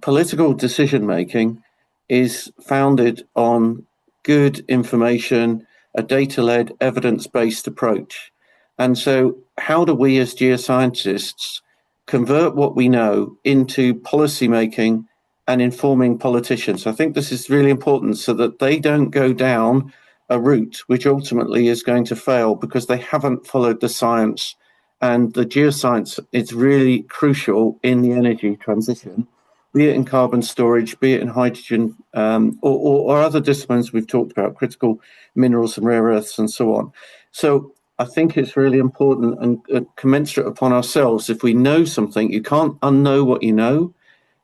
[SPEAKER 3] political decision making is founded on good information, a data-led, evidence-based approach. And so how do we as geoscientists convert what we know into policy making and informing politicians? I think this is really important so that they don't go down a route which ultimately is going to fail because they haven't followed the science. And the geoscience is really crucial in the energy transition, be it in carbon storage, be it in hydrogen, or other disciplines we've talked about, critical minerals and rare earths and so on. So I think it's really important and commensurate upon ourselves. If we know something, you can't unknow what you know.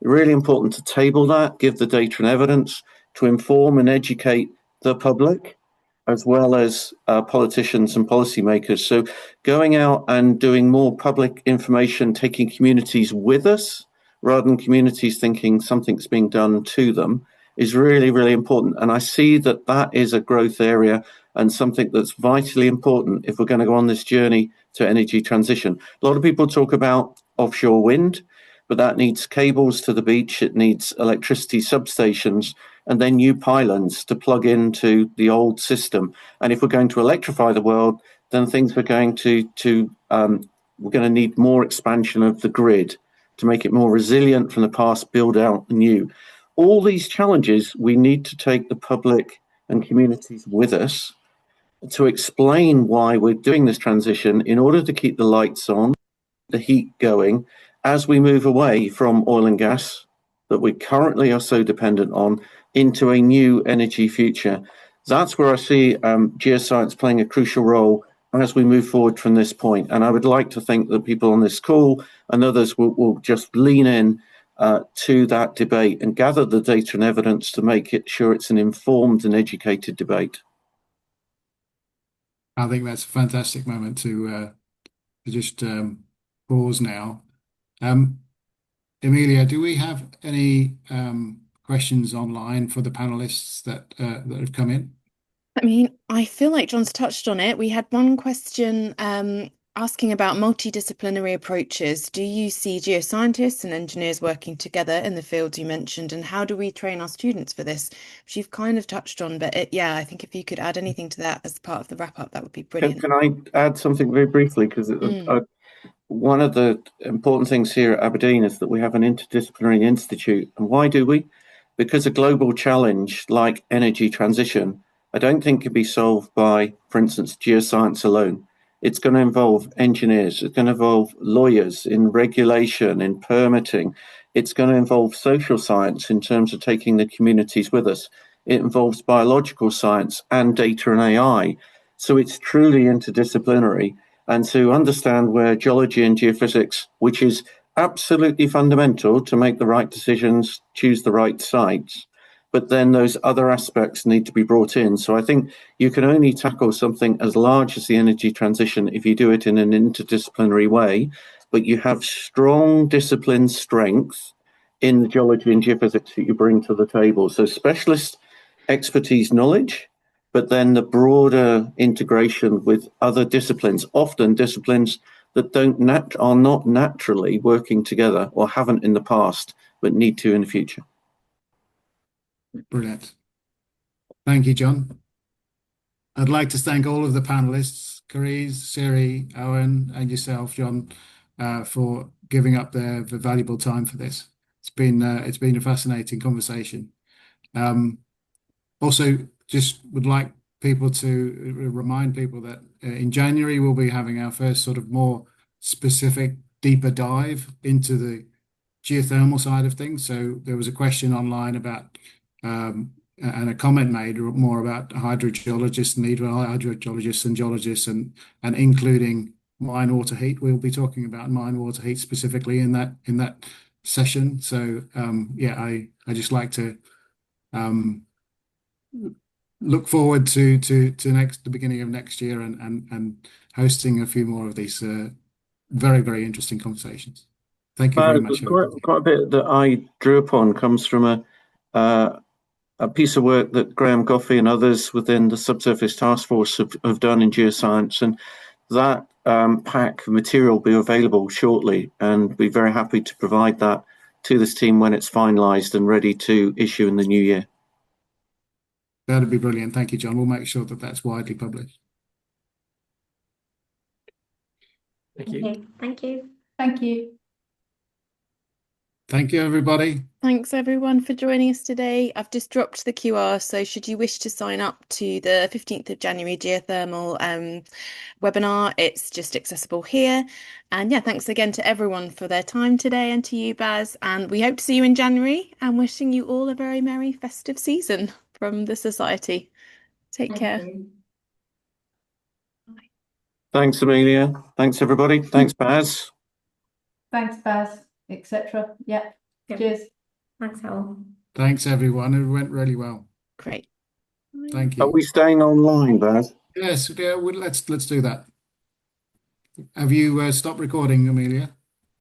[SPEAKER 3] Really important to table that, give the data and evidence, to inform and educate the public, as well as politicians and policymakers. So going out and doing more public information, taking communities with us, rather than communities thinking something's being done to them, is really, really important. And I see that that is a growth area and something that's vitally important if we're going to go on this journey to energy transition. A lot of people talk about offshore wind, but that needs cables to the beach, it needs electricity substations, and then new pylons to plug into the old system. And if we're going to electrify the world, then things are going to we're going to need more expansion of the grid to make it more resilient from the past, build out new. All these challenges, we need to take the public and communities with us to explain why we're doing this transition in order to keep the lights on, the heat going, as we move away from oil and gas that we currently are so dependent on into a new energy future. That's where I see geoscience playing a crucial role, as we move forward from this point. And I would like to think that people on this call and others will just lean in to that debate and gather the data and evidence to make it sure it's an informed and educated debate.
[SPEAKER 2] I think that's a fantastic moment to just pause now. Emilia, do we have any questions online for the panelists that have come in?
[SPEAKER 1] I mean, I feel like John's touched on it. We had one question asking about multidisciplinary approaches. Do you see geoscientists and engineers working together in the fields you mentioned, and how do we train our students for this? Which you've kind of touched on, but yeah, I think if you could add anything to that as part of the wrap up, that would be brilliant.
[SPEAKER 3] Can I add something very briefly? Because one of the important things here at Aberdeen is that we have an interdisciplinary institute. And why do we? Because a global challenge like energy transition, I don't think can be solved by, for instance, geoscience alone. It's going to involve engineers, it's going to involve lawyers in regulation, in permitting. It's going to involve social science in terms of taking the communities with us. It involves biological science and data and AI. So it's truly interdisciplinary. And to understand where geology and geophysics, which is absolutely fundamental to make the right decisions, choose the right sites, but then those other aspects need to be brought in. So I think you can only tackle something as large as the energy transition if you do it in an interdisciplinary way, but you have strong discipline strength in the geology and geophysics that you bring to the table. So specialist expertise knowledge, but then the broader integration with other disciplines, often disciplines that are not naturally working together or haven't in the past, but need to in the future.
[SPEAKER 2] Brilliant. Thank you, John. I'd like to thank all of the panelists, Carice, Siri, Owen, and yourself, John, for giving up their valuable time for this. It's been a fascinating conversation. Also, just would like people to remind people that in January we'll be having our first sort of more specific, deeper dive into the geothermal side of things. So there was a question online about and a comment made more about hydrogeologists, need hydrogeologists and geologists, and including mine water heat. We'll be talking about mine water heat specifically in that session. So yeah, I just like to look forward to the beginning of next year and hosting a few more of these very, very interesting conversations. Thank you very much.
[SPEAKER 3] Quite a bit that I drew upon comes from a piece of work that Graham Goffey and others within the Subsurface Task Force have done in geoscience, and that pack of material will be available shortly, and be very happy to provide that to this team when it's finalised and ready to issue in the new year.
[SPEAKER 2] That'd be brilliant. Thank you, John. We'll make sure that that's widely published.
[SPEAKER 5] Thank you.
[SPEAKER 6] Okay, thank you.
[SPEAKER 4] Thank you.
[SPEAKER 2] Thank you, everybody.
[SPEAKER 1] Thanks everyone for joining us today. I've just dropped the QR, so should you wish to sign up to the 15th of January geothermal webinar, it's just accessible here. And yeah, thanks again to everyone for their time today, and to you, Baz. And we hope to see you in January, and wishing you all a very merry festive season from the Society. Take care.
[SPEAKER 3] Thanks, Amelia. Thanks, everybody. Thanks, Baz.
[SPEAKER 4] Thanks, Baz, etc. Yeah.
[SPEAKER 6] Yep.
[SPEAKER 4] Cheers.
[SPEAKER 6] Thanks, all.
[SPEAKER 2] Thanks, everyone. It went really well.
[SPEAKER 1] Great.
[SPEAKER 2] Thank
[SPEAKER 3] Are
[SPEAKER 2] you.
[SPEAKER 3] we staying online, Baz?
[SPEAKER 2] Yes, yeah, let's do that. Have you stopped recording, Amelia?